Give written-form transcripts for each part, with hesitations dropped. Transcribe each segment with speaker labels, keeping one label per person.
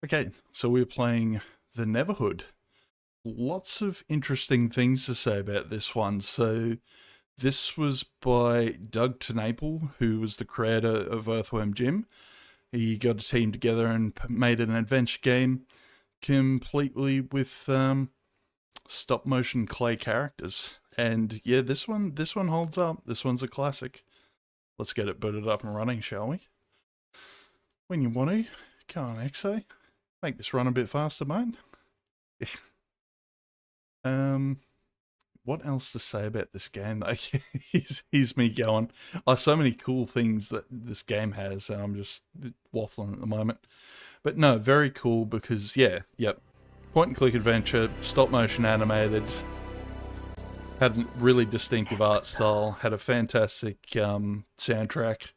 Speaker 1: Okay, so we're playing the Neverhood. Lots of interesting things to say about this one. So this was by Doug Tenaple, who was the creator of Earthworm Jim. He got a team together and made an adventure game completely with stop motion clay characters. And yeah, this one holds up. This one's a classic. Let's get it booted up and running, shall we? When you want to. Come on, Exo. Make this run a bit faster, mate. What else to say about this game? Here's me going. So many cool things that this game has, and I'm just waffling at the moment. But no, very cool because, yep. Point and click adventure, stop motion animated, had a really distinctive art style, had a fantastic soundtrack.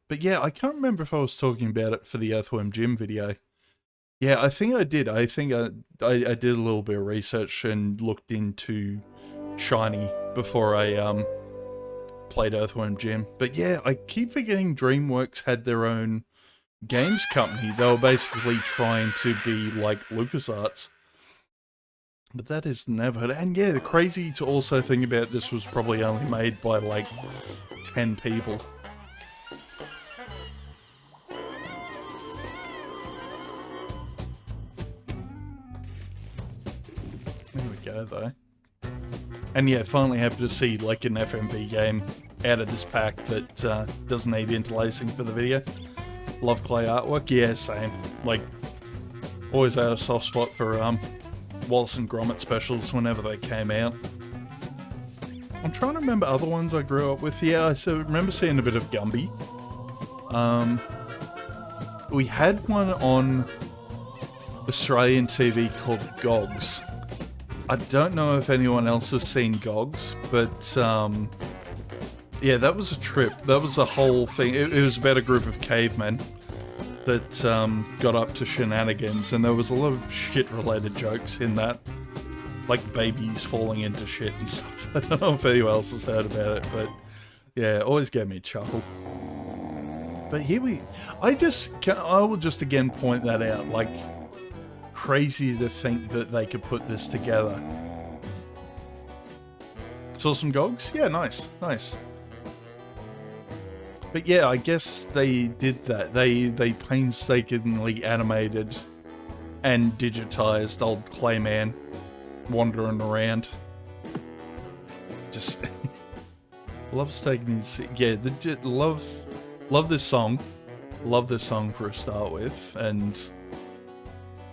Speaker 1: But yeah, I can't remember if I was talking about it for the Earthworm Jim video. Yeah, I think I did. I think I did a little bit of research and looked into Shiny before I played Earthworm Jim. But yeah, I keep forgetting DreamWorks had their own games company. They were basically trying to be like LucasArts. But that is Neverhood. And yeah, crazy to also think about this was probably only made by like 10 people. There we go, though. And yeah, finally happy to see like an FMV game out of this pack that doesn't need interlacing for the video. Love clay artwork, yeah, same. Like, always had a soft spot for Wallace and Gromit specials whenever they came out. I'm trying to remember other ones I grew up with. Yeah, I remember seeing a bit of Gumby. We had one on Australian TV called Gogs. I don't know if anyone else has seen Gogs, but yeah, that was a trip. That was the whole thing. It was about a group of cavemen that got up to shenanigans, and there was a lot of shit-related jokes in that, like babies falling into shit and stuff. I don't know if anyone else has heard about it, but yeah, it always gave me a chuckle. But here I will just again point that out, like, crazy to think that they could put this together. Saw some Gogs? Yeah, nice. But yeah, I guess they did that. They painstakingly animated and digitized old Clayman wandering around. Just loves taking these. Yeah, love this song. Love this song for a start with, and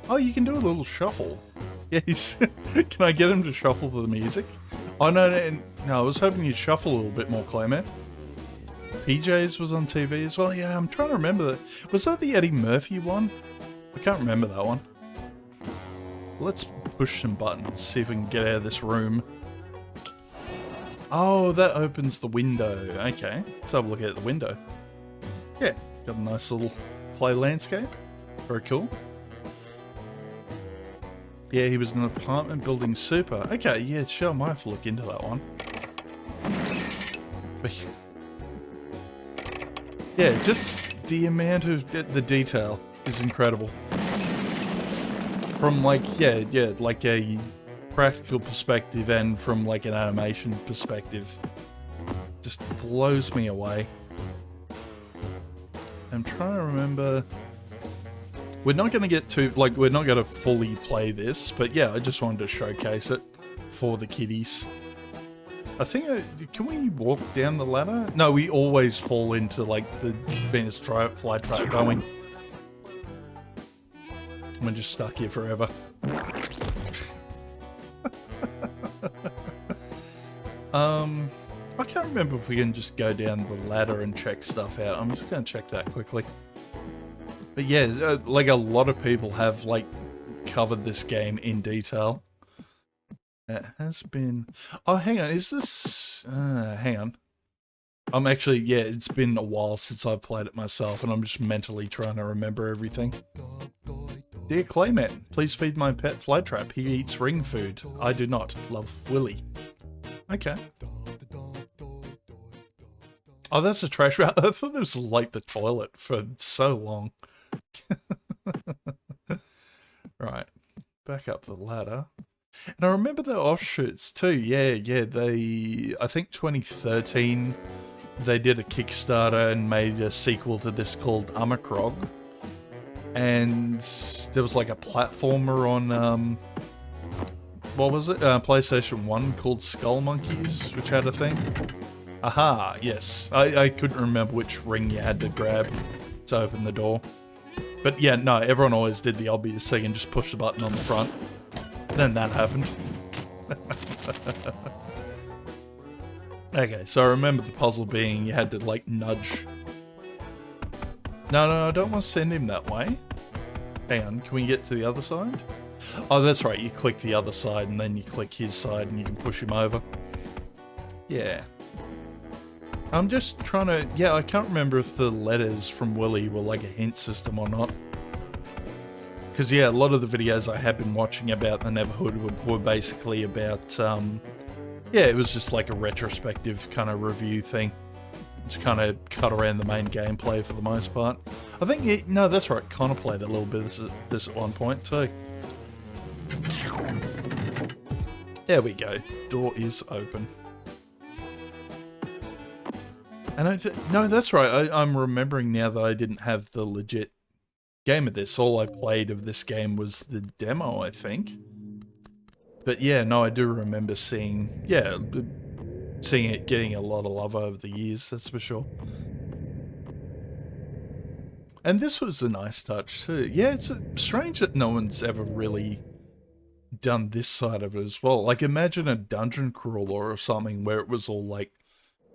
Speaker 1: oh, you can do a little shuffle. Yes. Can I get him to shuffle for the music? Oh, no, I was hoping you'd shuffle a little bit more, Clayman. PJs was on TV as well. Yeah, I'm trying to remember that. Was that the Eddie Murphy one? I can't remember that one. Let's push some buttons, see if we can get out of this room. Oh, that opens the window. Okay, let's have a look at the window. Yeah, got a nice little clay landscape. Very cool. Yeah, he was an apartment building super. Okay, yeah, sure, I might have to look into that one. But yeah, just the amount of the detail is incredible. From like, yeah, like a practical perspective and from like an animation perspective. Just blows me away. I'm trying to remember. We're not going to get to, like, we're not going to fully play this, but yeah, I just wanted to showcase it for the kiddies. I think, can we walk down the ladder? No, we always fall into, like, the Venus flytrap going. We're just stuck here forever. I can't remember if we can just go down the ladder and check stuff out. I'm just going to check that quickly. But yeah, like a lot of people have like covered this game in detail. It has been... Oh, hang on, is this... hang on. I'm actually... Yeah, it's been a while since I've played it myself, and I'm just mentally trying to remember everything. Dear Clayman, please feed my pet Flytrap. He eats ring food. I do not. Love, Willy. Okay. Oh, that's a trash route. I thought it was like the toilet for so long. back up the ladder. And I remember the offshoots too. Yeah, I think 2013, they did a Kickstarter and made a sequel to this called Amakrog. And there was like a platformer on, what was it? PlayStation 1 called Skull Monkeys, which had a thing. Aha, yes. I couldn't remember which ring you had to grab to open the door. But yeah, no, everyone always did the obvious thing and just pushed the button on the front. Then that happened. Okay, so I remember the puzzle being you had to, like, nudge. No, I don't want to send him that way. Hang on, can we get to the other side? Oh, that's right, you click the other side and then you click his side and you can push him over. Yeah. I'm just trying to... Yeah, I can't remember if the letters from Willy were like a hint system or not. Because, yeah, a lot of the videos I have been watching about the Neverhood were basically about... yeah, it was just like a retrospective kind of review thing. Just kind of cut around the main gameplay for the most part. I think... no, that's right, Connor played a little bit of this at one point too. There we go. Door is open. And no, that's right. I'm remembering now that I didn't have the legit game of this. All I played of this game was the demo, I think. But yeah, no, I do remember seeing it getting a lot of love over the years, that's for sure. And this was a nice touch too. Yeah, it's strange that no one's ever really done this side of it as well. Like, imagine a dungeon crawler or something where it was all like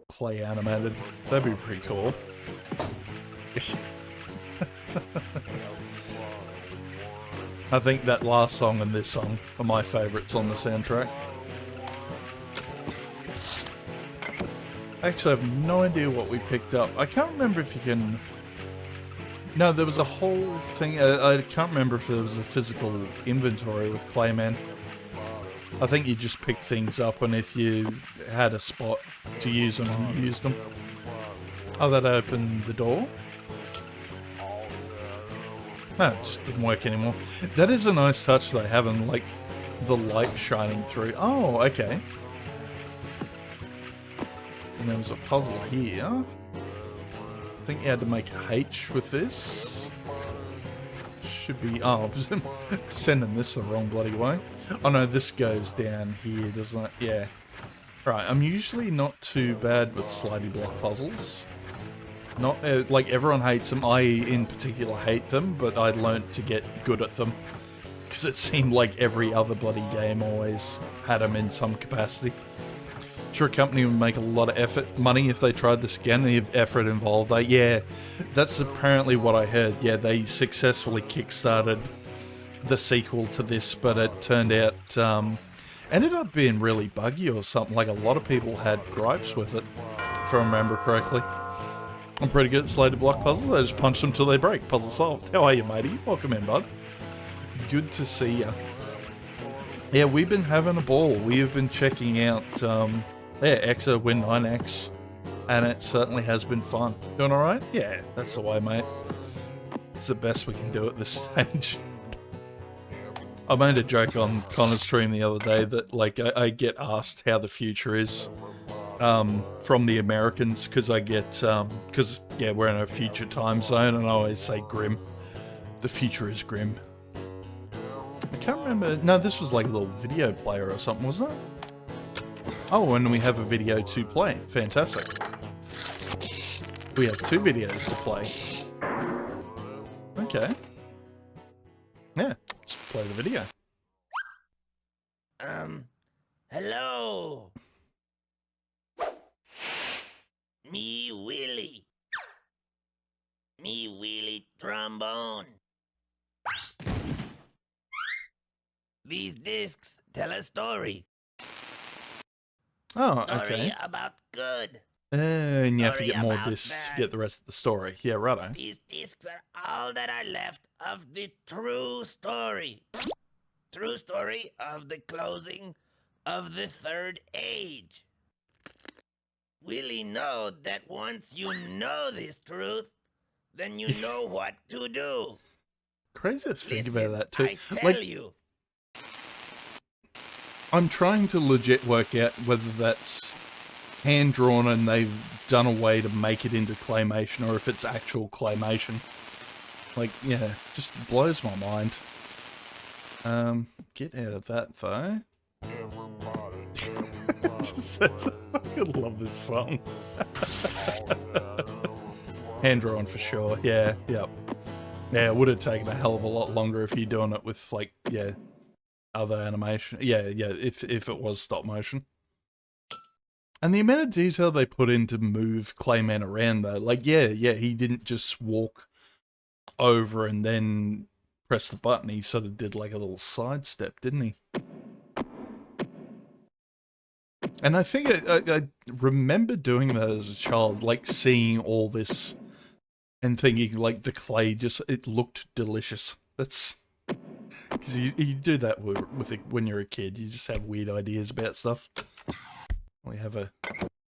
Speaker 1: clay animated. That'd be pretty cool. I think that last song and this song are my favourites on the soundtrack. Actually, I have no idea what we picked up. I can't remember if you can... No, there was a whole thing... I can't remember if there was a physical inventory with Clayman. I think you just picked things up, and if you had a spot to use them, you used them. Oh, that opened the door? No, it just didn't work anymore. That is a nice touch, though, having, like, the light shining through. Oh, okay. And there was a puzzle here. I think you had to make a H with this. Should be... Oh, I'm sending this the wrong bloody way. Oh no, this goes down here, doesn't it? Yeah. Right, I'm usually not too bad with slidey block puzzles. Not, like, everyone hates them. I, in particular, hate them, but I learnt to get good at them. Because it seemed like every other bloody game always had them in some capacity. Sure, a company would make a lot of money if they tried this again, and if effort involved. Yeah, that's apparently what I heard. Yeah, they successfully kickstarted the sequel to this, but it turned out, ended up being really buggy or something. Like, a lot of people had gripes with it, if I remember correctly. I'm pretty good at slidey block puzzles. I just punch them till they break. Puzzle solved. How are you, matey? Welcome in, bud. Good to see ya. Yeah, we've been having a ball. We have been checking out, eXoWin9x, and it certainly has been fun. Doing alright? Yeah, that's the way, mate. It's the best we can do at this stage. I made a joke on Connor's stream the other day that, like, I get asked how the future is from the Americans, because I get, because, yeah, we're in a future time zone, and I always say grim. The future is grim. I can't remember. No, this was like a little video player or something, wasn't it? Oh, and we have a video to play. Fantastic. We have 2 videos to play. Okay. Yeah, let's play the video.
Speaker 2: Hello. Me Willie. Me Willie Trombone. These discs tell a story.
Speaker 1: Oh,
Speaker 2: Story
Speaker 1: okay.
Speaker 2: about good.
Speaker 1: And you have to
Speaker 2: Story
Speaker 1: get more
Speaker 2: about
Speaker 1: discs to
Speaker 2: bad.
Speaker 1: get the rest of the story. Yeah, righto.
Speaker 2: These discs are all that are left of the true story. True story of the closing of the Third Age. Willie know that once you know this truth, then you know what to do.
Speaker 1: Crazy to think
Speaker 2: Listen,
Speaker 1: about that too.
Speaker 2: I tell
Speaker 1: Like,
Speaker 2: you,
Speaker 1: I'm trying to legit work out whether that's hand-drawn and they've done a way to make it into claymation, or if it's actual claymation. Like, yeah, just blows my mind. Get out of that, though. I love this song. Hand-drawn for sure, yeah, yep. Yeah, it would have taken a hell of a lot longer if you're doing it with, like, yeah, other animation. Yeah, if it was stop motion. And the amount of detail they put in to move Clayman around, though, like, yeah, he didn't just walk over and then press the button. He sort of did like a little sidestep, didn't he? And I think I remember doing that as a child, like seeing all this and thinking like the clay just, it looked delicious. That's because you do that with it when you're a kid. You just have weird ideas about stuff. We have a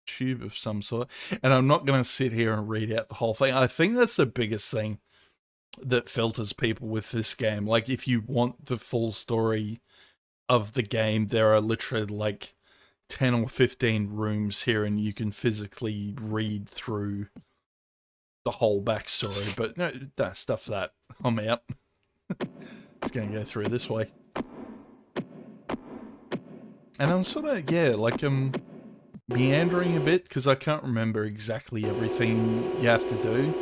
Speaker 1: tube of some sort, and I'm not going to sit here and read out the whole thing. I think that's the biggest thing that filters people with this game. Like, if you want the full story of the game, there are literally like 10 or 15 rooms here, and you can physically read through the whole backstory. But no, that stuff that I'm out. Just gonna go through this way. And I'm sort of, yeah, like meandering a bit because I can't remember exactly everything you have to do.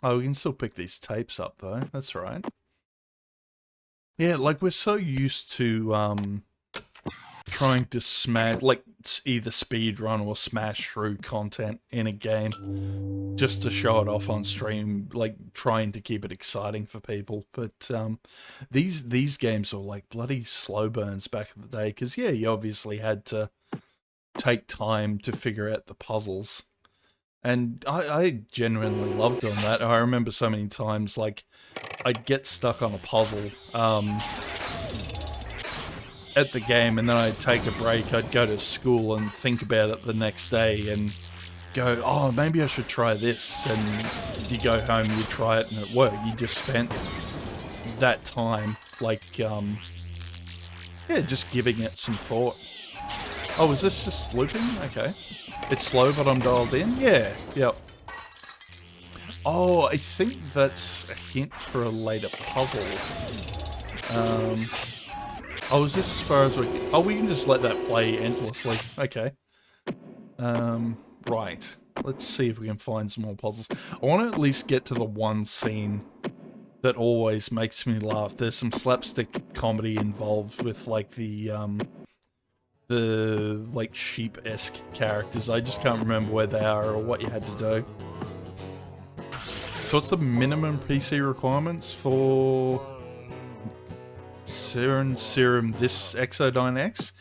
Speaker 1: Oh, we can still pick these tapes up though. That's right. Yeah, like we're so used to trying to smash, like either speedrun or smash through content in a game just to show it off on stream, like trying to keep it exciting for people. But these games are like bloody slow burns back in the day because yeah, you obviously had to take time to figure out the puzzles. And I genuinely loved doing that. I remember so many times, like, I'd get stuck on a puzzle at the game, and then I'd take a break, I'd go to school and think about it the next day, and go, oh, maybe I should try this, and you go home, you try it, and it worked. You just spent that time, like, yeah, just giving it some thought. Oh, is this just looping? Okay. It's slow, but I'm dialed in? Yeah, yep. Oh, I think that's a hint for a later puzzle. Oh, is this as far as we can... Oh, we can just let that play endlessly. Okay. Right. Let's see if we can find some more puzzles. I want to at least get to the one scene that always makes me laugh. There's some slapstick comedy involved with, like, the like sheep-esque characters. I just can't remember where they are or what you had to do. So what's the minimum PC requirements for Serum this eXoWin9x?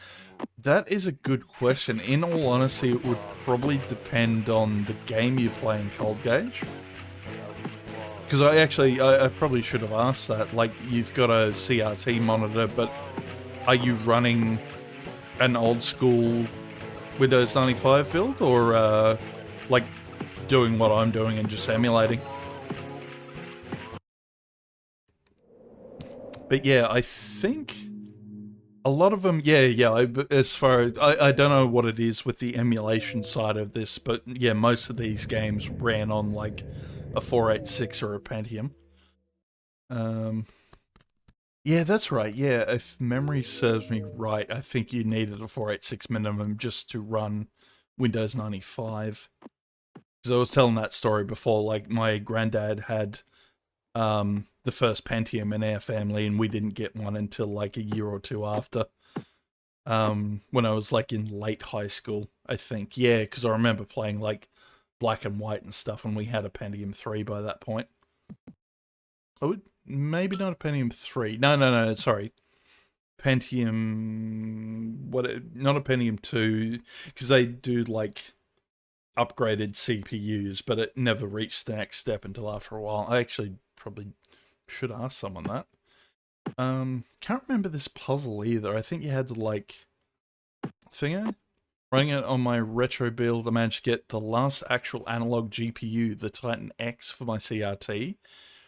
Speaker 1: That is a good question. In all honesty, it would probably depend on the game you play in Cold Gauge. Because I probably should have asked that. Like, you've got a CRT monitor, but are you running an old school Windows 95 build, or like doing what I'm doing and just emulating? But yeah, I think a lot of them, yeah. As far as I don't know what it is with the emulation side of this, but yeah, most of these games ran on like a 486 or a Pentium. Yeah, that's right. Yeah, if memory serves me right, I think you needed a 486 minimum just to run Windows 95. Because I was telling that story before, like my granddad had the first Pentium in our family, and we didn't get one until like a year or two after. When I was like in late high school, I think. Yeah, because I remember playing like black and white and stuff, and we had a Pentium 3 by that point. I would maybe not a Pentium 3. No, sorry. Pentium, not a Pentium 2, because they do like upgraded CPUs, but it never reached the next step until after a while. I actually probably should ask someone that. Can't remember this puzzle either. I think you had to like thinger. Running it on my retro build, I managed to get the last actual analog GPU, the Titan X, for my CRT.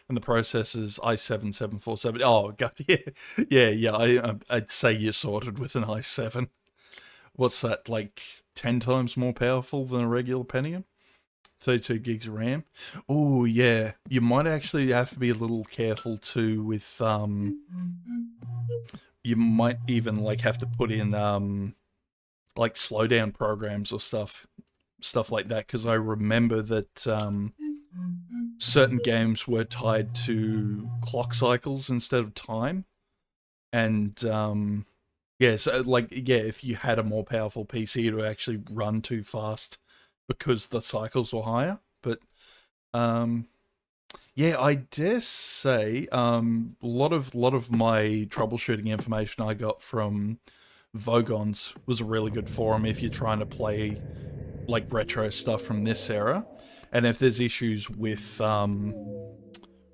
Speaker 1: and the processor's i7-747. Oh, God, yeah. I'd say you're sorted with an i7. What's that, like 10 times more powerful than a regular Pentium? 32 gigs of RAM. Oh, yeah. You might actually have to be a little careful too with, you might even, like, have to put in, like, slowdown programs or stuff like that, because I remember that, certain games were tied to clock cycles instead of time. And, yeah, so, like, yeah, if you had a more powerful PC, it would actually run too fast because the cycles were higher. But, yeah, I dare say, a lot of my troubleshooting information I got from Vogons was a really good forum if you're trying to play, like, retro stuff from this era. And if there's issues with,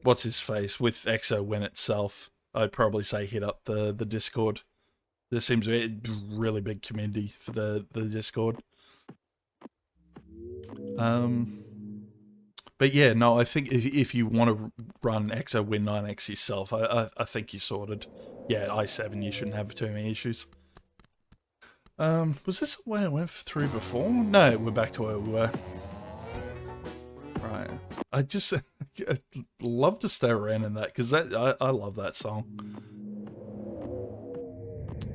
Speaker 1: what's his face, with eXoWin itself, I'd probably say hit up the Discord. There seems to be a really big community for the Discord. But yeah, no, I think if you want to run eXoWin9x yourself, I think you're sorted. Yeah, i7, you shouldn't have too many issues. Was this the way I went through before? No, we're back to where we were. Right. I just I'd love to stay around in that, because I love that song.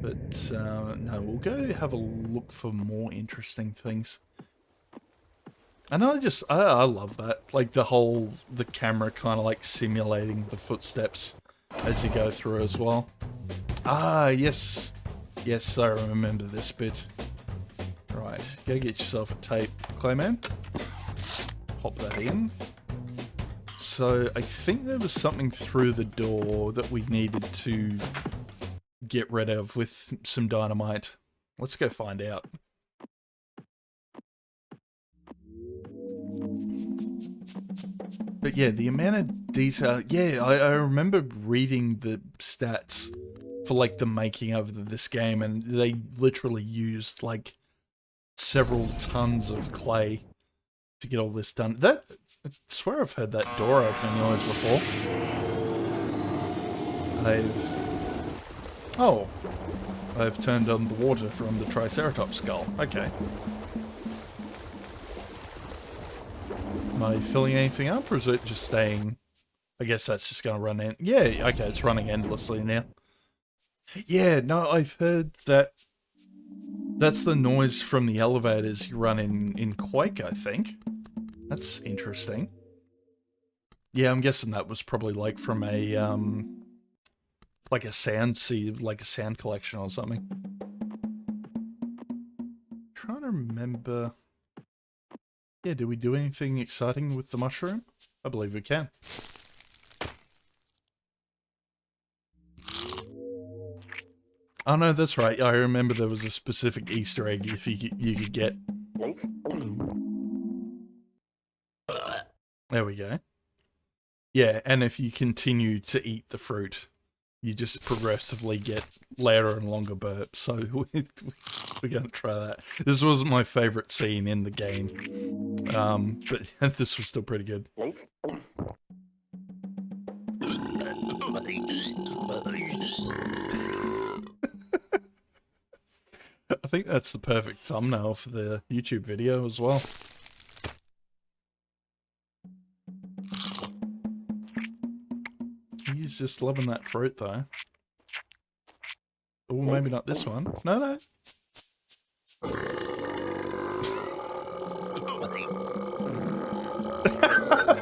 Speaker 1: But no, we'll go have a look for more interesting things. And I love that. Like the camera kind of like simulating the footsteps as you go through as well. Ah, yes. Yes, I remember this bit. Right, go get yourself a tape, Clayman. Pop that in. So I think there was something through the door that we needed to get rid of with some dynamite. Let's go find out. But yeah, the amount of detail... Yeah, I remember reading the stats for, like, the making of this game, and they literally used, like, several tons of clay to get all this done. I swear I've heard that door opening noise before. I've turned on the water from the Triceratops skull. Okay. Am I filling anything up, or is it just staying... I guess that's just going to run in. Yeah, okay, it's running endlessly now. Yeah, no, I've heard that that's the noise from the elevators you run in Quake, I think. That's interesting. Yeah, I'm guessing that was probably like from a, like a sound collection or something. Trying to remember... Yeah, did we do anything exciting with the mushroom? I believe we can. Oh no, that's right. I remember there was a specific Easter egg if you could get. There we go. Yeah, and if you continue to eat the fruit, you just progressively get louder and longer burps. So we're going to try that. This wasn't my favourite scene in the game, but this was still pretty good. I think that's the perfect thumbnail for the YouTube video as well. He's just loving that fruit though. Oh, maybe not this one. No.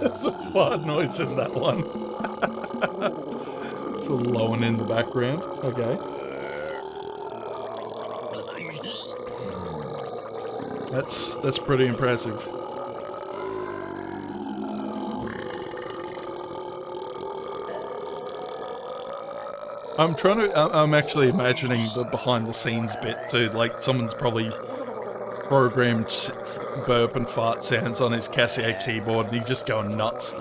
Speaker 1: There's a fart noise in that one. It's a lowing in the background. Okay. That's pretty impressive. I'm actually imagining the behind the scenes bit too, like someone's probably programmed burp and fart sounds on his Casio keyboard and he's just going nuts.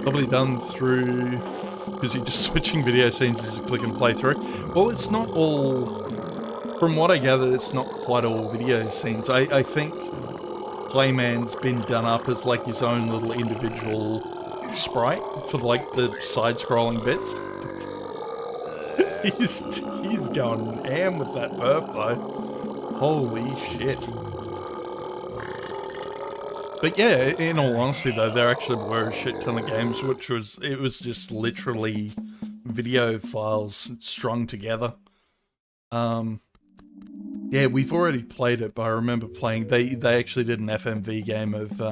Speaker 1: Probably done through, because you're just switching video scenes as you click and play through. Well, it's not all, from what I gather, it's not quite all video scenes. I think Clayman's been done up as like his own little individual sprite for like the side-scrolling bits. he's going ham with that burp though. Holy shit. But yeah, in all honesty though, there actually were a shit ton of games, it was just literally video files strung together. Yeah, we've already played it, but I remember playing, they actually did an FMV game of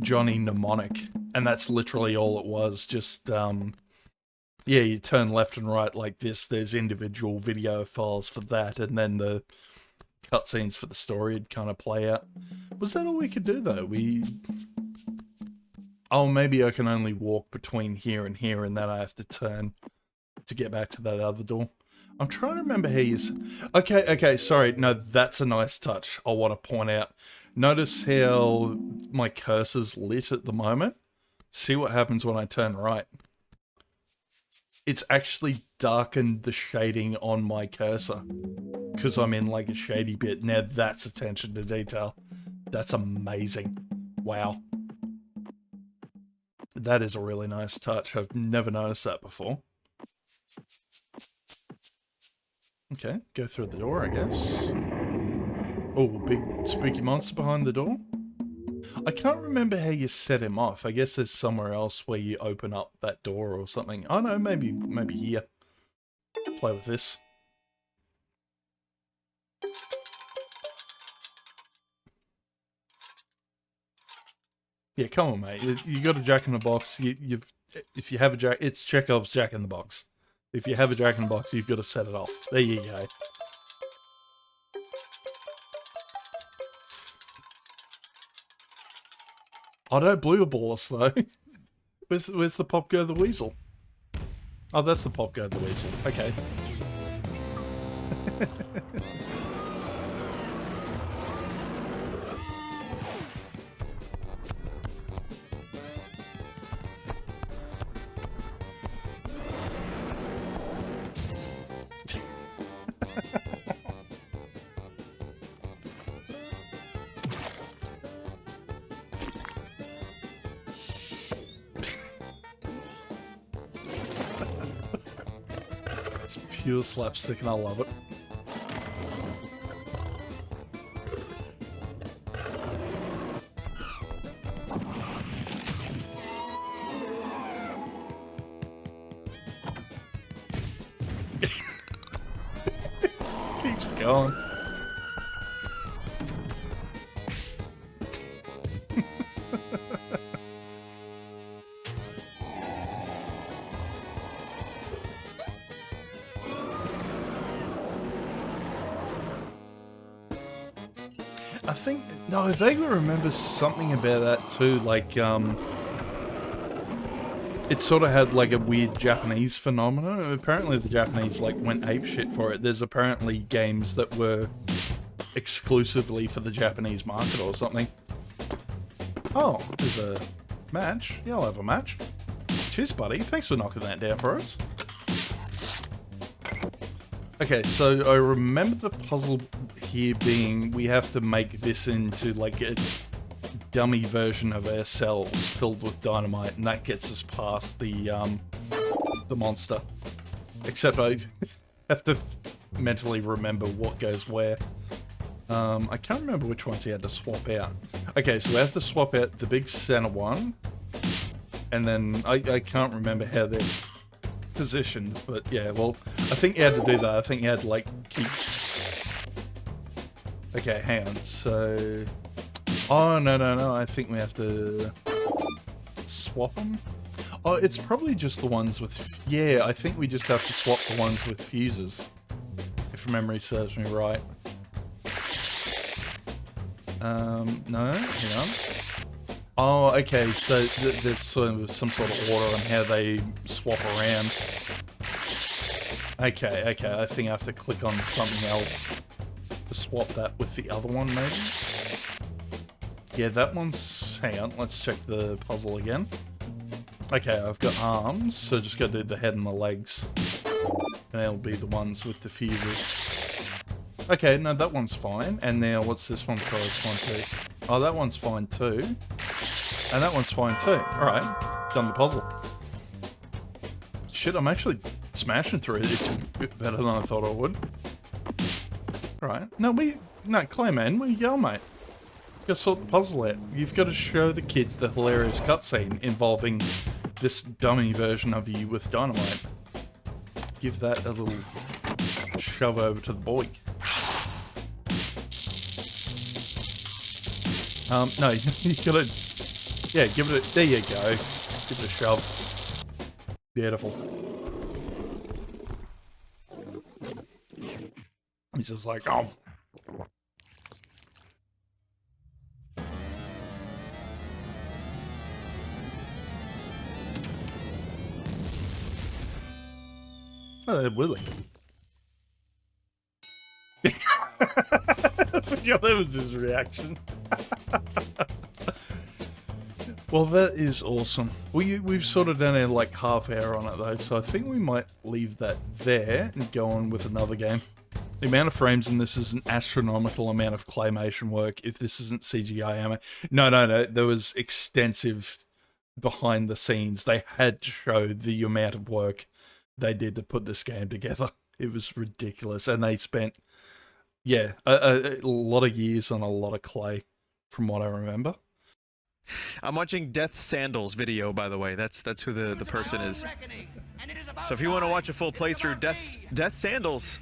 Speaker 1: Johnny Mnemonic, and that's literally all it was, just, yeah, you turn left and right like this, there's individual video files for that, and then the cutscenes for the story would kind of play out. Was that all we could do though? Oh, maybe I can only walk between here, and then I have to turn to get back to that other door. I'm trying to remember how you... Okay, sorry. No, that's a nice touch I want to point out. Notice how my cursor's lit at the moment? See what happens when I turn right. It's actually darkened the shading on my cursor, because I'm in like a shady bit. Now that's attention to detail. That's amazing. Wow. That is a really nice touch. I've never noticed that before. Okay, go through the door, I guess. Oh, big spooky monster behind the door. I can't remember how you set him off. I guess there's somewhere else where you open up that door or something. Oh no, maybe here. Play with this. Yeah, come on, mate. You got a Jack in the Box. If you have a Jack, it's Chekhov's Jack in the Box. If you have a Jack in the Box, you've got to set it off. There you go. Oh, don't blue ball us though. Where's the Pop Go the Weasel? Oh, that's the Pop Go the Weasel. Okay. It's pure slapstick and I love it. Just keeps going. I think, no, I vaguely remember something about that too, like, it sort of had like a weird Japanese phenomenon. Apparently the Japanese like went apeshit for it. There's apparently games that were exclusively for the Japanese market or something. Oh, there's a match. Yeah, I'll have a match. Cheers, buddy. Thanks for knocking that down for us. Okay, so I remember the puzzle here being we have to make this into like a dummy version of ourselves filled with dynamite, and that gets us past the monster. Except I have to mentally remember what goes where. I can't remember which ones he had to swap out. Okay, so we have to swap out the big center one, and then I can't remember how they're positioned, but yeah, well, I think you had to do that. I think you had to like keep... Okay, hang on, so... Oh, no, I think we have to swap them? Oh, it's probably just the ones with... Yeah, I think we just have to swap the ones with fuses, if memory serves me right. No, hang on. Oh, okay, so there's some sort of order on how they swap around. Okay, I think I have to click on something else to swap that with the other one, maybe? Yeah, that one's... Hang on, let's check the puzzle again. Okay, I've got arms, so just gotta do the head and the legs. And they'll be the ones with the fuses. Okay, no, that one's fine. And now, what's this one correspond to? Oh, that one's fine too. And that one's fine too. Alright. done the puzzle. Shit, I'm actually smashing through it. It's a bit better than I thought I would. Right. No, Clayman, where you go, mate? You gotta sort the puzzle out. You've got to show the kids the hilarious cutscene involving this dummy version of you with dynamite. Give that a little shove over to the boy. No, you gotta... Yeah, give it a... There you go. Give it a shove. Beautiful. He's just like, oh. Oh, they're willing. I forgot that was his reaction. Well, that is awesome. We've sort of done a like half hour on it though, so I think we might leave that there and go on with another game. The amount of frames in this is an astronomical amount of claymation work. If this isn't CGI ammo, no, there was extensive behind the scenes. They had to show the amount of work they did to put this game together. It was ridiculous, and they spent, yeah, a lot of years on a lot of clay, from what I remember.
Speaker 3: I'm watching Death Sandals video, by the way. That's who the person is. So if you want to watch a full playthrough, Death Sandals.